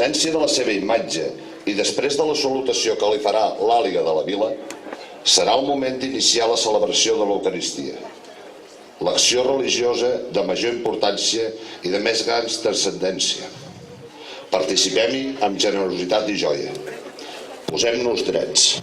presència de la seva imatge i després de la salutació que li farà l'àliga de la vila, serà el moment d'iniciar la celebració de l'Eucaristia, l'acció religiosa de major importància i de més gran transcendència. Participem-hi amb generositat i joia. Posem-nos drets.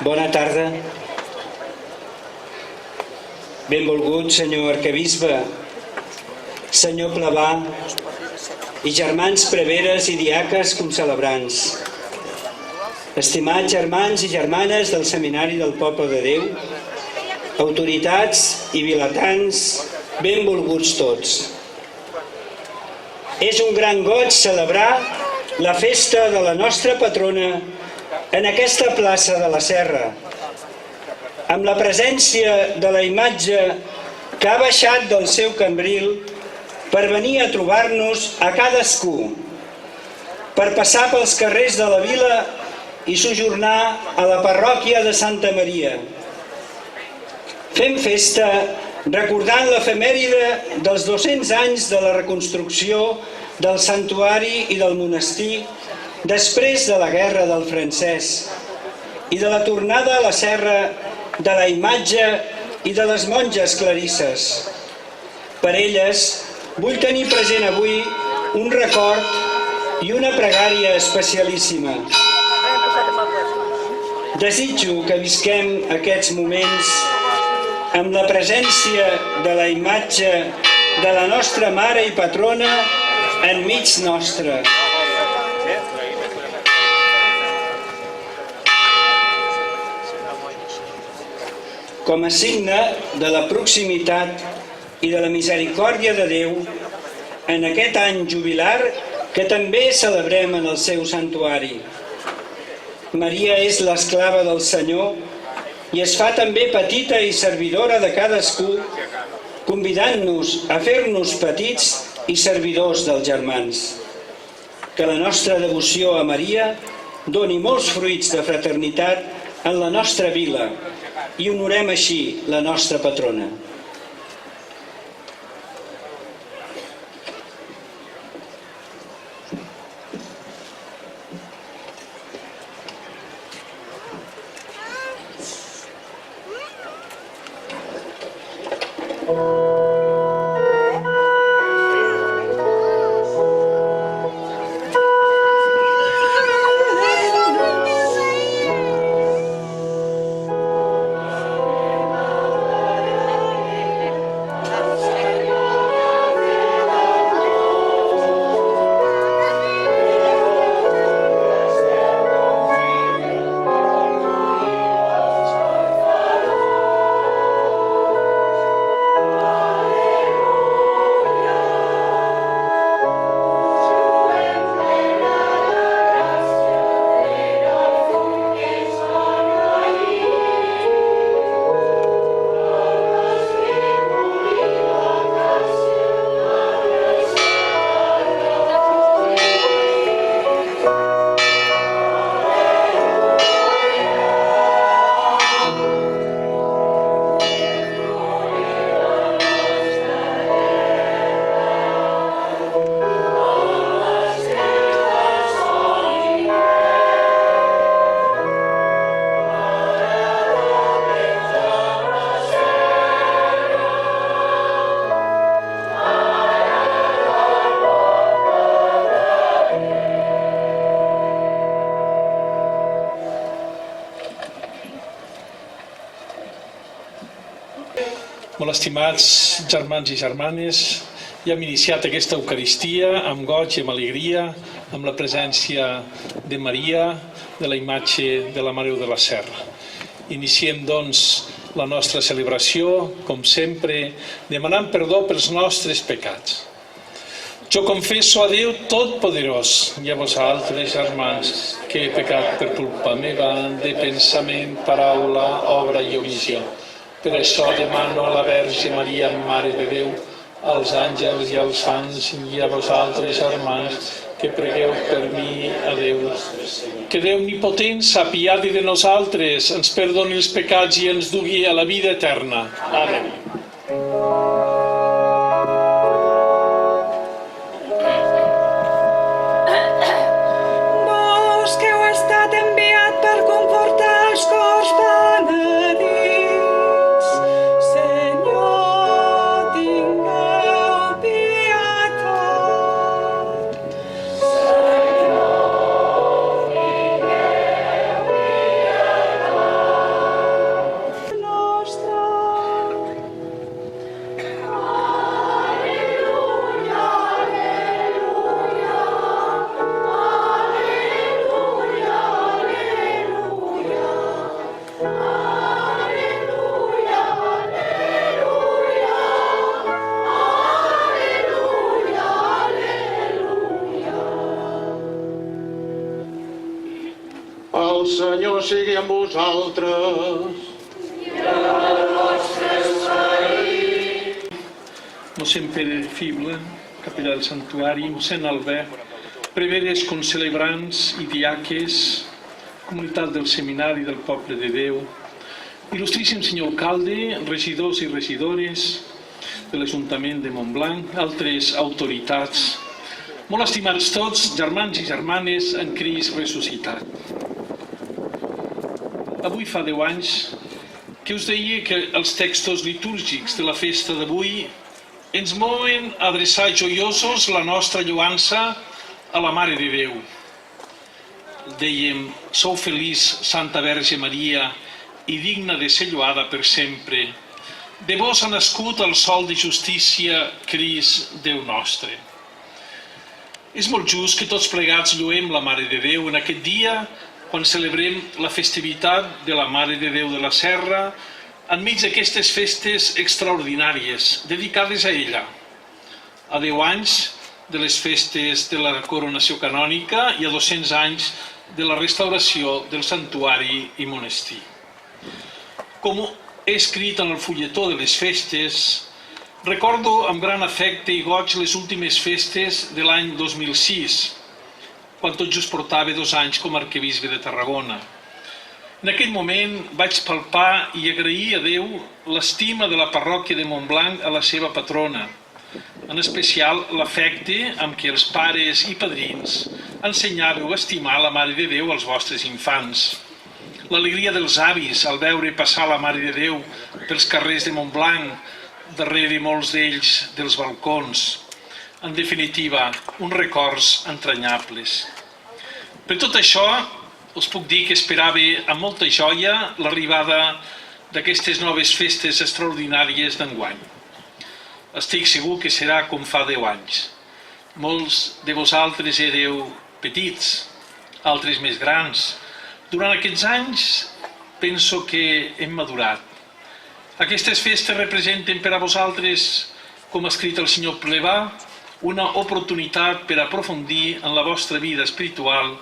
Bona tarda. Benvolgut senyor arquebisbe, senyor Plavà i germans preveres i diaques concelebrants. Estimats germans i germanes del Seminari del Poble de Déu, autoritats i vilatans, benvolguts tots. És un gran goig celebrar la festa de la nostra patrona en aquesta plaça de la Serra, amb la presència de la imatge que ha baixat del seu cambril per venir a trobar-nos a cadascú, per passar pels carrers de la vila i sojornar a la parròquia de Santa Maria. Fem festa recordant l'efemèride dels 200 anys de la reconstrucció del santuari i del monestir després de la Guerra del Francès i de la tornada a la serra de la imatge i de les monges clarisses. Per elles vull tenir present avui un record i una pregària especialíssima. Desitjo que visquem aquests moments amb la presència de la imatge de la nostra mare i patrona enmig nostre. Com a signe de la proximitat i de la misericòrdia de Déu en aquest any jubilar que també celebrem en el seu santuari. Maria és l'esclava del Senyor i es fa també petita i servidora de cadascú, convidant-nos a fer-nos petits i servidors dels germans. Que la nostra devoció a Maria doni molts fruits de fraternitat en la nostra vila i honorem així la nostra patrona. Molt estimats germans i germanes, ja hem iniciat aquesta Eucaristia amb goig i amb alegria, amb la presència de Maria, de la imatge de la Mare de la Serra. Iniciem, doncs, la nostra celebració, com sempre, demanant perdó pels nostres pecats. Jo confesso a Déu Totpoderós i a vosaltres, germans, que he pecat per culpa meva de pensament, paraula, obra i omissió. Per això demano a la Verge Maria, Mare de Déu, als àngels i als sants i a vosaltres, germans, que pregueu per mi a Déu. Que Déu omnipotent s'apiadi de nosaltres, ens perdoni els pecats i ens dugui a la vida eterna. Amén. Vos que heu estat enviat per confortar els cors penedits, Senyor, tingueu pietat. Senyor, tingueu pietat. El Senyor sigui amb vosaltres. Mossèn Pere Fible, capellà del santuari, mossèn Albert, preveres, concelebrants i diaques, comunitat del seminari del poble de Déu, il·lustríssim senyor alcalde, regidors i regidores de l'Ajuntament de Montblanc, altres autoritats, molt estimats tots, germans i germanes en Crist ressuscitat. Avui fa 10 anys que us deia que els textos litúrgics de la festa d'avui ens mouen a adreçar joiosos la nostra lloança a la Mare de Déu. Dèiem, sou feliç, Santa Verge Maria, i digna de ser lloada per sempre. De vos ha nascut el sol de justícia, Crist, Déu nostre. És molt just que tots plegats lluem la Mare de Déu en aquest dia, quan celebrem la festivitat de la Mare de Déu de la Serra, enmig d'aquestes festes extraordinàries dedicades a ella. A 10 anys de les festes de la coronació canònica i a 200 anys de la restauració del santuari i monestir. Com he escrit en el fulletó de les festes, recordo amb gran afecte i goig les últimes festes de l'any 2006, quan tot just portava 2 anys com a arquebisbe de Tarragona. En aquell moment vaig palpar i agrair a Déu l'estima de la parròquia de Montblanc a la seva patrona, en especial l'afecte amb què els pares i padrins ensenyàveu a estimar la Mare de Déu als vostres infants. L'alegria dels avis al veure passar la Mare de Déu pels carrers de Montblanc, darrere molts d'ells dels balcons. En definitiva, uns records entranyables. Per tot això, us puc dir que esperava amb molta joia l'arribada d'aquestes noves festes extraordinàries d'enguany. Estic segur que serà com fa 10 anys. Molts de vosaltres éreu petits, altres més grans. Durant aquests anys penso que hem madurat. Aquestes festes representen per a vosaltres, com ha escrit el senyor Plebà, una oportunitat per aprofundir en la vostra vida espiritual,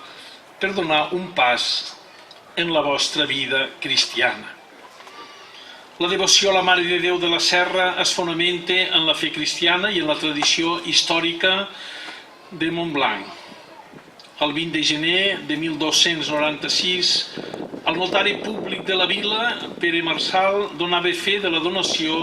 per donar un pas en la vostra vida cristiana. La devoció a la Mare de Déu de la Serra es fonamenta en la fe cristiana i en la tradició històrica de Montblanc. El 20 de gener de 1296, el notari públic de la vila, Pere Marçal, donava fe de la donació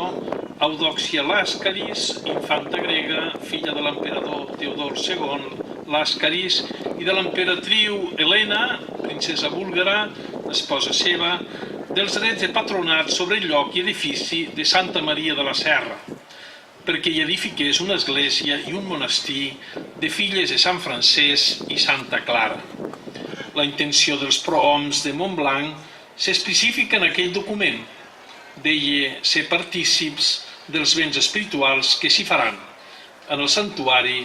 a Eudòxia Làscaris, infanta grega, filla de l'emperador Teodor II Làscaris, i de l'emperatriu Helena, princesa búlgara, esposa seva, dels drets de patronat sobre el lloc i edifici de Santa Maria de la Serra, perquè hi edifiqués una església i un monestir de filles de Sant Francesc i Santa Clara. La intenció dels prohoms de Montblanc s'especifica en aquell document. Deia ser partícips dels béns espirituals que s'hi faran en el santuari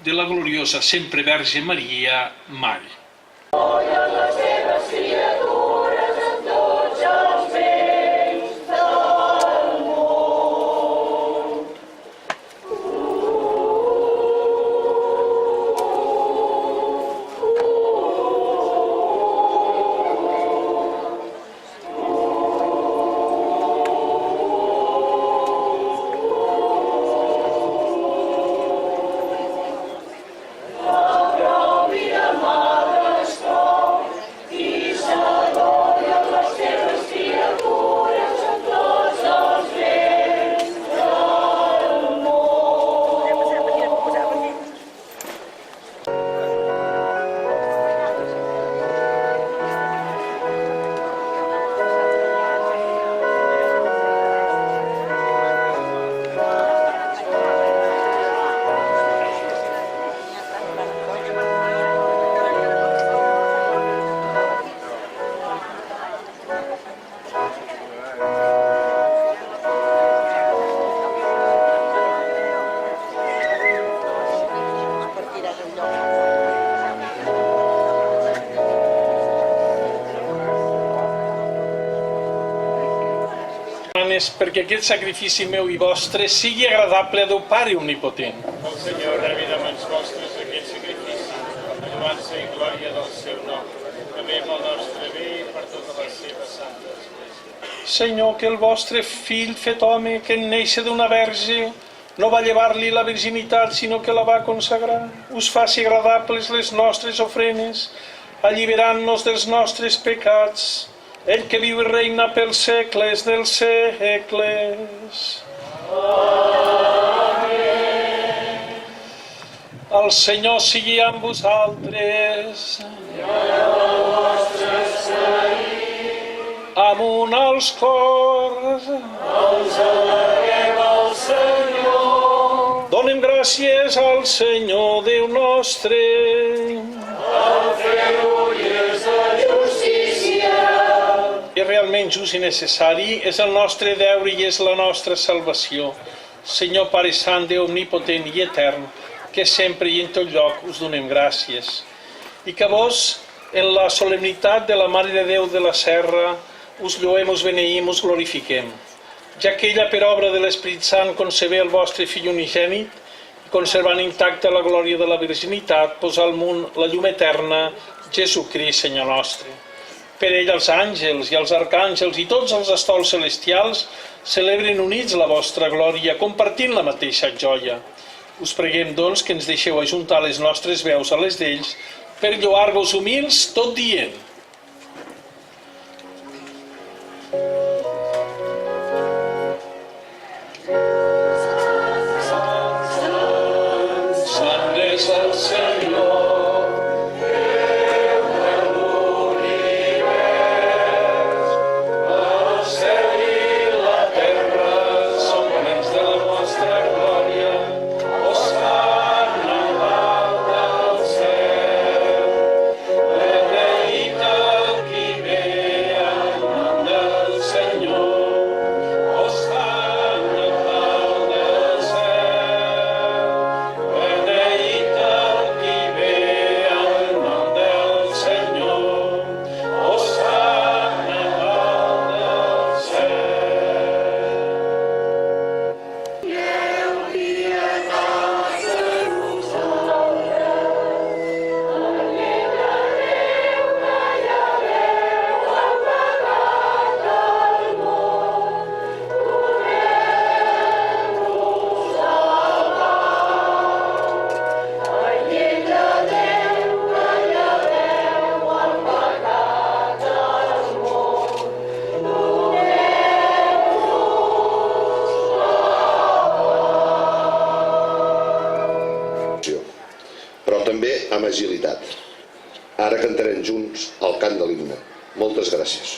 de la gloriosa sempre Verge Maria, Mare. Perquè aquest sacrifici meu i vostre sigui agradable a Déu Pare Omnipotent. El Senyor rebi de mans vostres aquest sacrifici, a lloança i glòria del seu nom, que Senyor, que el vostre fill fet home, que en néixer d'una verge, no va llevar-li la virginitat, sinó que la va consagrar, us faci agradables les nostres ofrenes, alliberant-nos dels nostres pecats, ell que viu i reina pels segles dels segles. Amén. El Senyor sigui amb vosaltres. Amunt als cors. Els elevarem al Senyor. Donem gràcies al Senyor Déu nostre. El fer-ho i és de justícia. És realment just i necessari, és el nostre deure i és la nostra salvació. Senyor Pare Sant, Déu omnipotent i etern, que sempre i en tot lloc us donem gràcies. I que vos, en la solemnitat de la Mare de Déu de la Serra, us lloem, us beneïm, us glorifiquem, ja que ella, per obra de l'Esperit Sant, concebé el vostre Fill unigènit, conservant intacta la glòria de la virginitat, posà al món la llum eterna, Jesucrist, Senyor nostre. Per ell els àngels i els arcàngels i tots els estols celestials celebren units la vostra glòria, compartint la mateixa joia. Us preguem, doncs, que ens deixeu ajuntar les nostres veus a les d'ells per lloar-vos humils tot dient. Sant és el Senyor, Déu de l'univers, el cel i la terra són plens de la vostra glòria. Hosana dalt del cel, beneït el qui ve en nom del Senyor. Hosana dalt del cel, beneït el qui ve en nom del Senyor. Hosana dalt del cel. Però també amb agilitat. Ara cantarem junts el cant de l'himne. Moltes gràcies.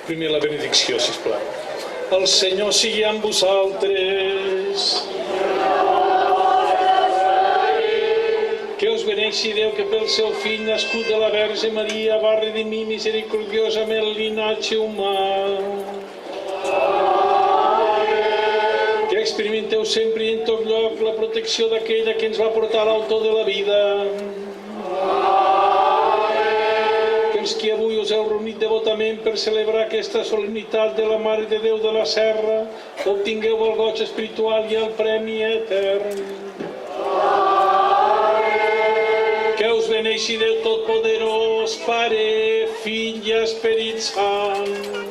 Primer la benedicció, sisplau. El Senyor sigui amb vosaltres. Que us beneixi Déu que pel seu fill nascut de la Verge Maria va redimir misericordiosament el linatge humà. Que experimenteu sempre i en tot lloc la protecció d'aquella que ens va portar a l'autor de la vida. Que els que avui us heu reunit devotament per celebrar aquesta solemnitat de la Mare de Déu de la Serra obtingueu el goig espiritual i el premi etern. Que us beneixi Déu Totpoderós, Pare, Fill i Esperit Sant.